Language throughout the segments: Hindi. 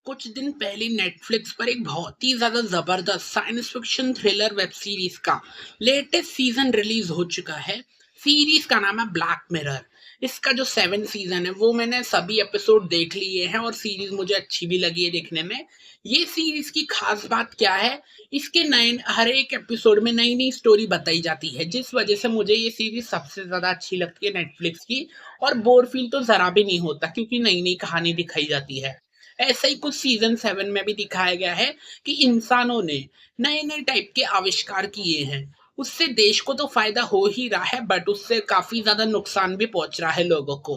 कुछ दिन पहले नेटफ्लिक्स पर एक बहुत ही ज़्यादा ज़बरदस्त science fiction thriller web series का लेटेस्ट सीजन रिलीज हो चुका है। सीरीज का नाम है ब्लैक मिरर। इसका जो 7 सीजन है वो मैंने सभी एपिसोड देख लिए हैं और सीरीज मुझे अच्छी भी लगी है देखने में। ये सीरीज की खास बात क्या है, इसके नए हर एक एपिसोड में नई नई स्टोरी बताई जाती है, जिस वजह से मुझे ये सीरीज सबसे ज़्यादा अच्छी लगती है नेटफ्लिक्स की। और बोर फील तो ज़रा भी नहीं होता क्योंकि नई नई कहानी दिखाई जाती है। ऐसा ही कुछ सीजन 7 में भी दिखाया गया है कि इंसानों ने नए नए टाइप के आविष्कार किए हैं। उससे देश को तो फायदा हो ही रहा है, बट उससे काफी ज्यादा नुकसान भी पहुंच रहा है लोगों को।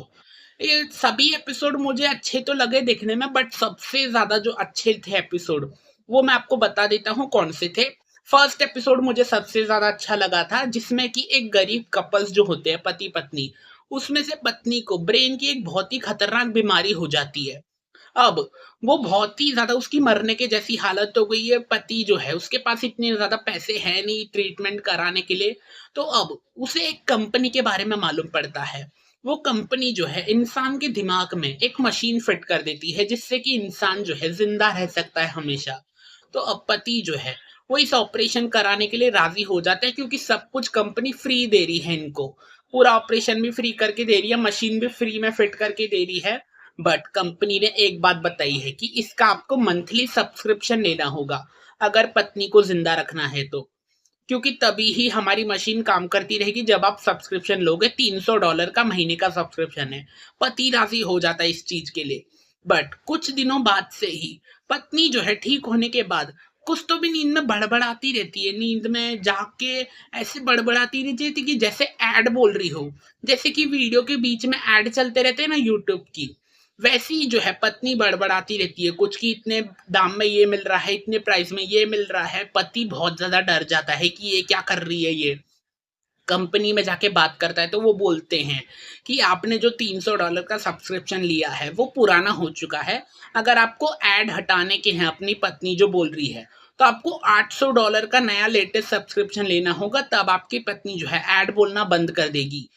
ये सभी एपिसोड मुझे अच्छे तो लगे देखने में, बट सबसे ज्यादा जो अच्छे थे एपिसोड वो मैं आपको बता देता हूँ कौन से थे। फर्स्ट एपिसोड मुझे सबसे ज्यादा अच्छा लगा था, जिसमें कि एक गरीब कपल्स जो होते हैं पति पत्नी, उसमें से पत्नी को ब्रेन की एक बहुत ही खतरनाक बीमारी हो जाती है। अब वो बहुत ही ज़्यादा उसकी मरने के जैसी हालत हो गई है। पति जो है उसके पास इतने ज़्यादा पैसे हैं नहीं ट्रीटमेंट कराने के लिए। तो अब उसे एक कंपनी के बारे में मालूम पड़ता है। वो कंपनी जो है इंसान के दिमाग में एक मशीन फिट कर देती है, जिससे कि इंसान जो है जिंदा रह सकता है हमेशा। तो अब पति जो है वो इस ऑपरेशन कराने के लिए राजी हो जाता है, क्योंकि सब कुछ कंपनी फ्री दे रही है इनको। पूरा ऑपरेशन भी फ्री करके दे रही है, मशीन भी फ्री में फिट करके दे रही है। बट कंपनी ने एक बात बताई है कि इसका आपको मंथली सब्सक्रिप्शन लेना होगा अगर पत्नी को जिंदा रखना है तो। क्योंकि तभी ही हमारी मशीन काम करती रहेगी जब आप सब्सक्रिप्शन लोगे। $300 का महीने का सब्सक्रिप्शन है। पति राजी हो जाता है इस चीज के लिए। बट कुछ दिनों बाद से ही पत्नी जो है ठीक होने के बाद कुछ तो भी नींद में बड़बड़ाती रहती है। नींद में जाके ऐसे बड़बड़ाती रहती है कि जैसे ऐड बोल रही हो। जैसे कि वीडियो के बीच में ऐड चलते रहते हैं ना यूट्यूब की, वैसी जो है पत्नी बड़बड़ाती रहती है कुछ कि इतने दाम में ये मिल रहा है, इतने प्राइस में ये मिल रहा है। पति बहुत ज्यादा डर जाता है कि ये क्या कर रही है ये। कंपनी में जाके बात करता है तो वो बोलते हैं कि आपने जो $300 का सब्सक्रिप्शन लिया है वो पुराना हो चुका है। अगर आपको ऐड हटाने के हैं, अपनी पत्नी जो बोल रही है, तो आपको $800 का नया लेटेस्ट सब्सक्रिप्शन लेना होगा, तब आपकी पत्नी जो है ऐड बोलना बंद कर देगी।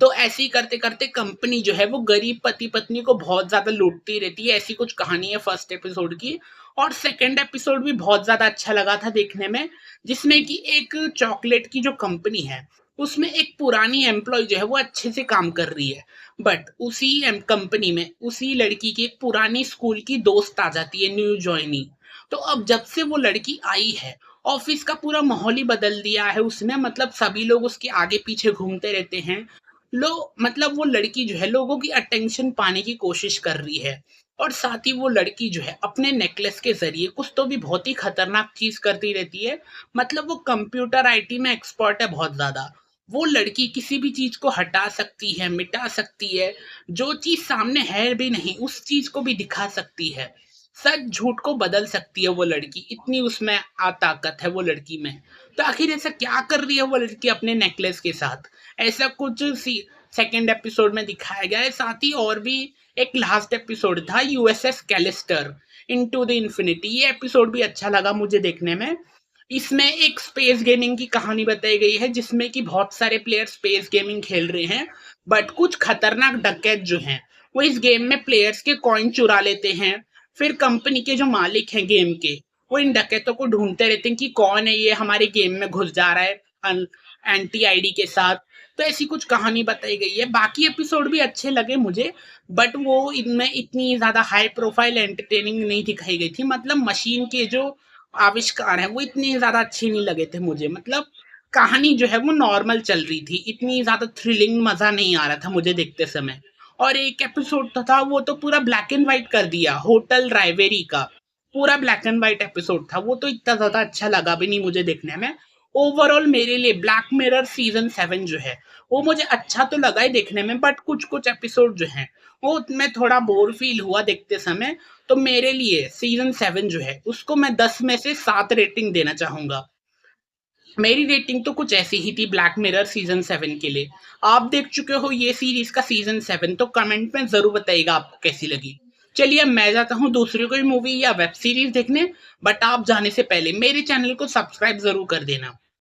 तो ऐसे ही करते करते कंपनी जो है वो गरीब पति पत्नी को बहुत ज्यादा लूटती रहती है। ऐसी कुछ कहानी है फर्स्ट एपिसोड की। और सेकंड एपिसोड भी बहुत ज्यादा अच्छा लगा था देखने में, जिसमें कि एक चॉकलेट की जो कंपनी है उसमें एक पुरानी एम्प्लॉय जो है वो अच्छे से काम कर रही है। बट उसी कंपनी में उसी लड़की की एक पुरानी स्कूल की दोस्त आ जाती है, न्यू ज्वाइनी। तो अब जब से वो लड़की आई है, ऑफिस का पूरा माहौल ही बदल दिया है उसने। मतलब सभी लोग उसके आगे पीछे घूमते रहते हैं। लो मतलब वो लड़की जो है लोगों की अटेंशन पाने की कोशिश कर रही है। और साथ ही वो लड़की जो है अपने नेकलेस के जरिए कुछ तो भी बहुत ही खतरनाक चीज करती रहती है। मतलब वो कंप्यूटर आईटी में एक्सपर्ट है बहुत ज्यादा। वो लड़की किसी भी चीज को हटा सकती है, मिटा सकती है। जो चीज सामने है भी नहीं उस चीज को भी दिखा सकती है। सच झूठ को बदल सकती है वो लड़की, इतनी उसमें ताकत है वो लड़की में। तो आखिर ऐसा क्या कर रही है वो लड़की अपने नेकलेस के साथ, ऐसा कुछ सेकेंड एपिसोड में दिखाया गया है। साथ ही और भी एक लास्ट एपिसोड था, यूएसएस कैलिस्टर इनटू द इन्फिनिटी। ये एपिसोड भी अच्छा लगा मुझे देखने में। इसमें एक स्पेस गेमिंग की कहानी बताई गई है, जिसमें कि बहुत सारे प्लेयर स्पेस गेमिंग खेल रहे हैं। बट कुछ खतरनाक डकैत जो हैं वो इस गेम में प्लेयर्स के कॉइन चुरा लेते हैं। फिर कंपनी के जो मालिक हैं गेम के, वो इन डकैतों को ढूंढते रहते हैं कि कौन है ये हमारे गेम में घुस जा रहा है एंटी आईडी के साथ। तो ऐसी कुछ कहानी बताई गई है। बाकी एपिसोड भी अच्छे लगे मुझे, बट वो इनमें इतनी ज्यादा हाई प्रोफाइल एंटरटेनिंग नहीं दिखाई गई थी। मतलब मशीन के जो आविष्कार हैं वो इतने ज्यादा अच्छे नहीं लगे थे मुझे। मतलब कहानी जो है वो नॉर्मल चल रही थी, इतनी ज्यादा थ्रिलिंग मजा नहीं आ रहा था मुझे देखते समय। और एक एपिसोड तो था वो तो पूरा ब्लैक एंड व्हाइट कर दिया, होटल राइवेरी का। पूरा ब्लैक एंड व्हाइट एपिसोड था वो, तो इतना ज्यादा अच्छा लगा भी नहीं मुझे देखने में। ओवरऑल मेरे लिए ब्लैक मिरर सीजन 7 जो है वो मुझे अच्छा तो लगा ही देखने में, बट कुछ कुछ एपिसोड जो हैं वो मैं थोड़ा बोर फील हुआ देखते समय। तो मेरे लिए सीजन 7 जो है उसको मैं 10 में से 7 रेटिंग देना चाहूंगा। मेरी रेटिंग तो कुछ ऐसी ही थी ब्लैक मिरर सीजन 7 के लिए। आप देख चुके हो ये सीरीज का सीजन 7, तो कमेंट में जरूर बताइएगा आपको कैसी लगी। चलिए अब मैं जाता हूँ दूसरी कोई मूवी या वेब सीरीज देखने, बट आप जाने से पहले मेरे चैनल को सब्सक्राइब जरूर कर देना।